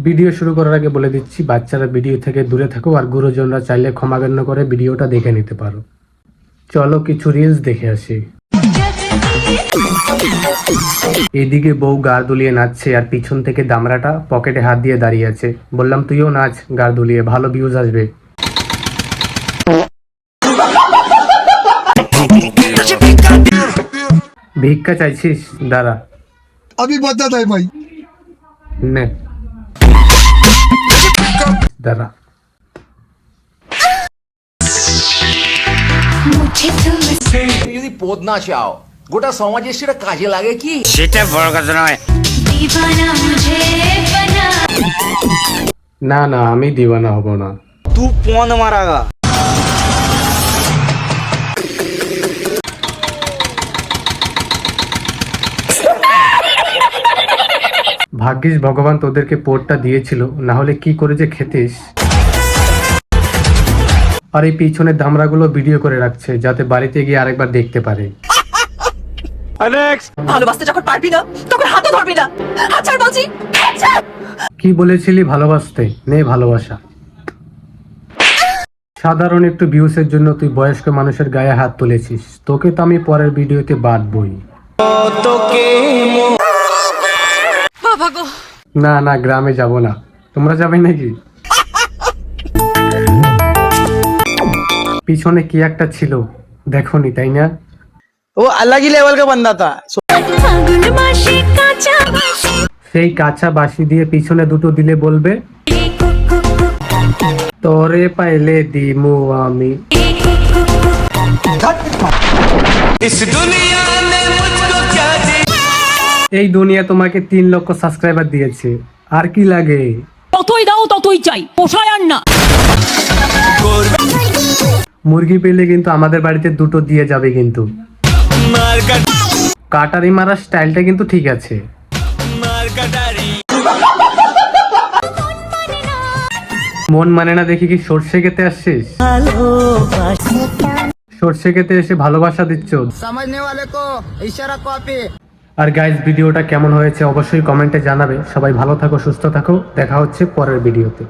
Video শুরু করার আগে বলে দিচ্ছি, বাচ্চারা ভিডিও থেকে দূরে থাকো, আর গুরুজনরা চাইলে ক্ষমাগণ্য করে ভিডিওটা দেখে নিতে পারো। চলো কিছু রিলস দেখে আসি। এদিকে বউ গাড় দুলিয়ে নাচছে, আর পিছন থেকে দামড়াটা পকেটে হাত দিয়ে দাঁড়িয়ে আছে। বললাম তুইও নাচ গাড় দুলিয়ে, ভালো ভিউজ আসবে। ভিক্ষা চাইছিস? দাঁড়া अभी बता है भाई। নে দাঁড়া। যদি পদ না চাও, গোটা সমাজের সেটা কাজে লাগে কি? সেটা বড় কথা নয়। না না, আমি দিওয়ানা হব না। তুই পন মারাগা। ভাগ্যিস ভগবান তোদেরকে পোটটা দিয়েছিল, না হলে কি করে যে খেতিস। আর এই পিছনের ধামরাগুলো ভিডিও করে রাখছে, যাতে বাড়িতে গিয়ে আরেকবার দেখতে পারে। ভালোবাসতে যখন পারবি না তখন হাতও ধরবি না। আচ্ছা বলছি কি বলেছিলি? ভালোবাসতে নে ভালোবাসা। সাধারণ একটু ভিউসের জন্য তুই বয়স্ক মানুষের গায়ে হাত তুলেছিস, তোকে তো আমি পরের ভিডিওতে বাঁধবই। না না, গ্রামে যাব না। তোমরা যাবে নাকি? পিছনে কি একটা ছিল, দেখোনি তাই না? वो अलग ही लेवल का बंदा था। সেই কাঁচা বাঁশি দিয়ে পিছনে দুটো দিলে বলবে, তোরে পাইলে দিমু আমি। এই দুনিয়া তোমাকে 3 লক্ষ সাবস্ক্রাইবার দিয়েছে, আর কি লাগে? ততই দাও ততই চাই, পোষায় আর না। মুরগি পেলে কিন্তু আমাদের বাড়িতে দুটো দিয়ে যাবে, কিন্তু কাটারি মারার স্টাইলটা কিন্তু ঠিক আছে। মন মানে না দেখি কি সর্ষে খেতে আসছিস? সর্ষে খেতে এসে ভালোবাসা দিচ্ছ। আর গাইস, ভিডিওটা কেমন হয়েছে অবশ্যই কমেন্টে জানাবে। সবাই ভালো থাকো, সুস্থ থাকো, দেখা হচ্ছে পরের ভিডিওতে।